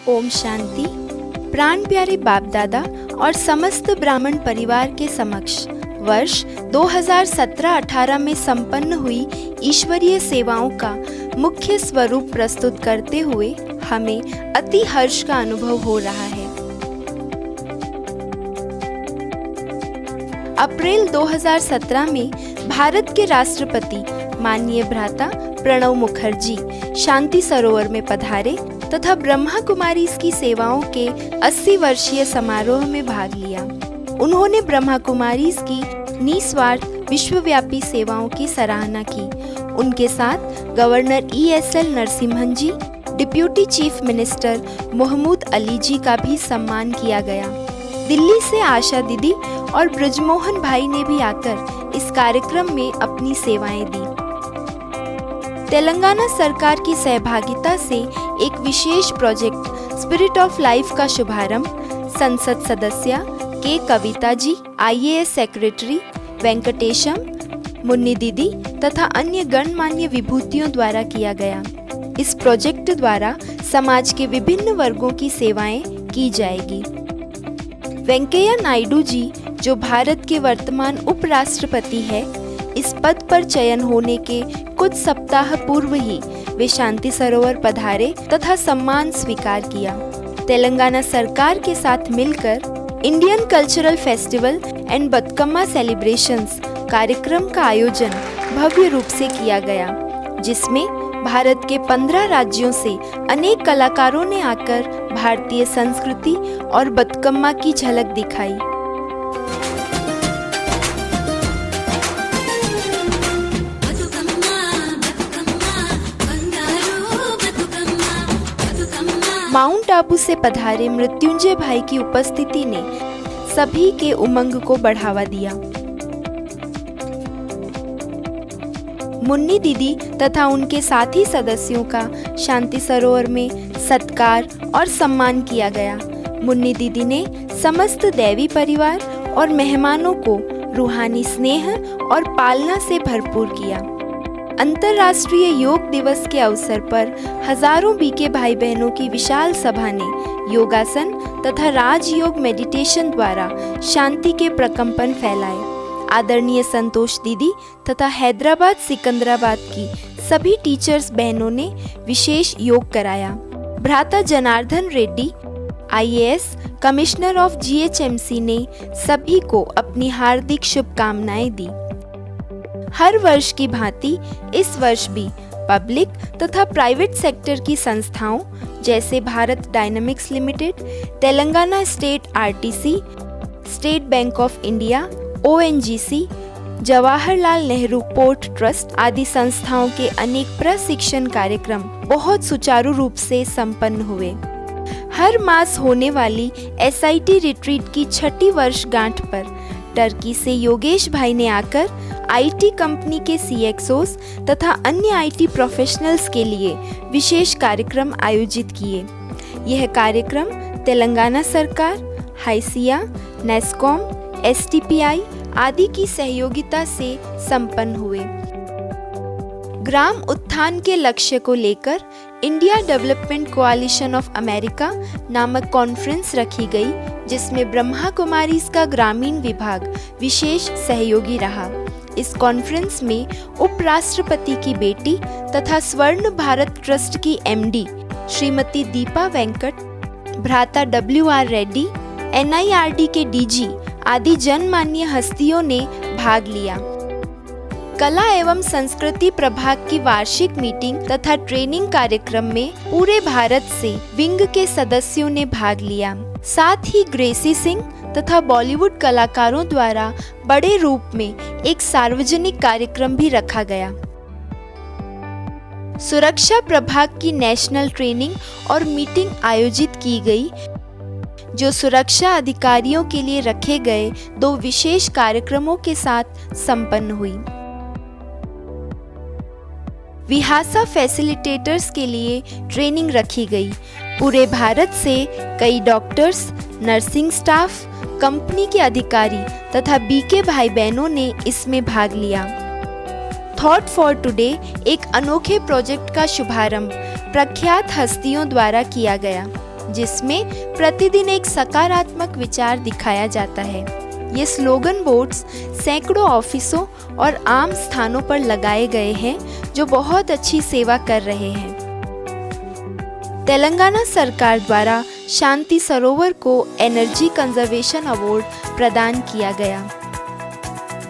ओम शांति। प्राण प्यारे बाप दादा और समस्त ब्राह्मण परिवार के समक्ष वर्ष 2017-18 में संपन्न हुई ईश्वरीय सेवाओं का मुख्य स्वरूप प्रस्तुत करते हुए हमें अति हर्ष का अनुभव हो रहा है। अप्रैल 2017 में भारत के राष्ट्रपति माननीय भ्राता प्रणव मुखर्जी शांति सरोवर में पधारे तथा ब्रह्मा कुमारीज की सेवाओं के 80 वर्षीय समारोह में भाग लिया। उन्होंने ब्रह्मा कुमारीज की निस्वार्थ विश्वव्यापी सेवाओं की सराहना की। उनके साथ governor ESL Narasimhan ji, deputy chief minister Mohammed Ali ji का भी सम्मान किया गया। दिल्ली से आशा दीदी और ब्रजमोहन भाई ने भी आकर इस कार्यक्रम में अपनी सेवाएं दी। तेलंगाना सरकार की सहभागिता से एक विशेष प्रोजेक्ट स्पिरिट ऑफ लाइफ का शुभारंभ संसद सदस्य के कविता जी, IAS सेक्रेटरी वेंकटेशम, मुन्नी दीदी तथा अन्य गणमान्य विभूतियों द्वारा किया गया। इस प्रोजेक्ट द्वारा समाज के विभिन्न वर्गों की सेवाएं की जाएगी। वेंकैया नायडू जी, जो भारत के वर्तमान उपराष्ट्रपति है, इस पद पर चयन होने के कुछ सप्ताह पूर्व ही वे शांति सरोवर पधारे तथा सम्मान स्वीकार किया। तेलंगाना सरकार के साथ मिलकर Indian cultural festival and Bathukamma celebrations कार्यक्रम का आयोजन भव्य रूप से किया गया, जिसमें भारत के 15 राज्यों से अनेक कलाकारों ने आकर भारतीय संस्कृति और बतकम्मा की झलक दिखाई। माउंट आबू से पधारे मृत्युंजय भाई की उपस्थिति ने सभी के उमंग को बढ़ावा दिया। मुन्नी दीदी तथा उनके साथी सदस्यों का शांति सरोवर में सत्कार और सम्मान किया गया। मुन्नी दीदी ने समस्त दैवी परिवार और मेहमानों को रूहानी स्नेह और पालना से भरपूर किया। अंतर्राष्ट्रीय योग दिवस के अवसर पर हजारों बीके भाई बहनों की विशाल सभा ने योगासन तथा राजयोग मेडिटेशन द्वारा शांति के प्रकंपन फैलाए। आदरणीय संतोष दीदी तथा हैदराबाद सिकंदराबाद की सभी टीचर्स बहनों ने विशेष योग कराया। भ्राता Janardan Reddy IAS commissioner of GHMC ने सभी को अपनी हार्दिक शुभकामनाएं दी। हर वर्ष की भांति इस वर्ष भी पब्लिक तथा प्राइवेट सेक्टर की संस्थाओं जैसे Bharat dynamics limited, Telangana state RTC, state bank of India, ONGC, Jawaharlal Nehru port trust आदि संस्थाओं के अनेक प्रशिक्षण कार्यक्रम बहुत सुचारू रूप से संपन्न हुए। हर मास होने वाली SIT रिट्रीट की 6ठी वर्षगांठ पर टर्की से योगेश भाई ने आकर IT कंपनी के CXOs तथा अन्य IT प्रोफेशनल्स के लिए विशेष कार्यक्रम आयोजित किए। यह कार्यक्रम तेलंगाना सरकार, हाइसिया, नेस्कॉम, STPI आदि की सहयोगिता से संपन्न हुए। ग्राम उत्थान के लक्ष्य को लेकर इंडिया डेवलपमेंट कोalition ऑफ अमेरिका नामक कॉन्फ्रेंस रखी गई, जिसमें ब्रह्मा कुमारीज का ग्रामीण विभाग विशेष सहयोगी रहा। इस कॉन्फ्रेंस में उपराष्ट्रपति की बेटी तथा स्वर्ण भारत ट्रस्ट की MD श्रीमती दीपा वेंकट, भ्राता WR रेड्डी, NIRD के DG आदि जनमान्य हस्तियों ने भाग लिया। कला एवं संस्कृति प्रभाग की वार्षिक मीटिंग तथा ट्रेनिंग कार्यक्रम में पूरे भारत से विंग के सदस्यों ने भाग लिया। साथ ही ग्रेसी सिंह तथा बॉलीवुड कलाकारों द्वारा बड़े रूप में एक सार्वजनिक कार्यक्रम भी रखा गया। सुरक्षा प्रभाग की नेशनल ट्रेनिंग और मीटिंग आयोजित की गई, जो सुरक्षा अधिकारियों के लिए रखे गए 2 विशेष कार्यक्रमों के साथ संपन्न हुई। विहासा फैसिलिटेटर्स के लिए ट्रेनिंग रखी गई। पूरे भारत से कई डॉक्टर्स, नर्सिंग स्टाफ, कंपनी के अधिकारी तथा बीके भाई बहनों ने इसमें भाग लिया। थॉट फॉर टुडे एक अनोखे प्रोजेक्ट का शुभारंभ प्रख्यात हस्तियों द्वारा किया गया। जिसमें प्रतिदिन एक सकारात्मक विचार दिखाया जाता है। ये स्लोगन बोर्ड्स सैकड़ों ऑफिसों और आम स्थानों पर लगाए गए हैं, जो बहुत अच्छी सेवा कर रहे हैं। तेलंगाना सरकार द्वारा शांति सरोवर को एनर्जी कंजर्वेशन अवार्ड प्रदान किया गया।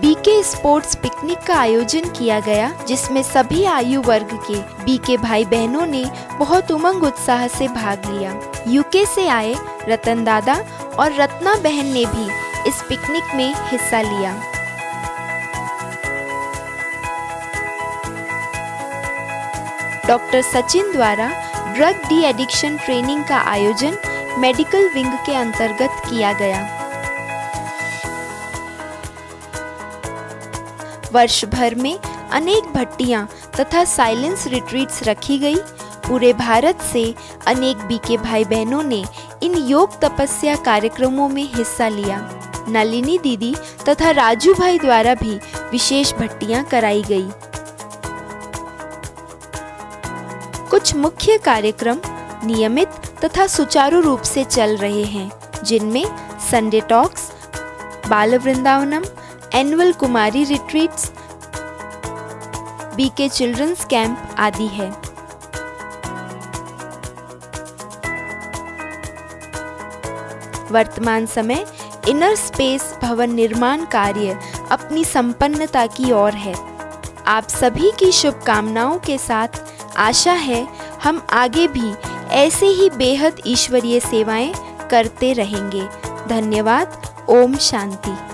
बीके स्पोर्ट्स पिकनिक का आयोजन किया गया, जिसमें सभी आयु वर्ग के बीके भाई बहनों ने बहुत उमंग उत्साह से भाग लिया। यूके से आए रतन दादा और रत्ना बहन ने भी इस पिकनिक में हिस्सा लिया। डॉक्टर सचिन द्वारा ड्रग डी एडिक्शन ट्रेनिंग का आयोजन मेडिकल विंग के अंतर्गत किया गया। वर्ष भर में अनेक भट्टियां तथा साइलेंस रिट्रीट्स रखी गई। पूरे भारत से अनेक बीके भाई बहनों ने इन योग तपस्या कार्यक्रमों में हिस्सा लिया। नलिनी दीदी तथा राजू भाई द्वारा भी विशेष भट्टियां कराई गई। कुछ मुख्य कार्यक्रम नियमित तथा सुचारू रूप से चल रहे हैं, जिनमें संडे टॉक्स, बाल वृंदावनम, एनुअल कुमारी रिट्रीट्स, बीके चिल्ड्रंस कैंप आदि है। वर्तमान समय इनर स्पेस भवन निर्माण कार्य अपनी संपन्नता की ओर है। आप सभी की शुभकामनाओं के साथ आशा है हम आगे भी ऐसे ही बेहद ईश्वरीय सेवाएं करते रहेंगे। धन्यवाद। ओम शांति।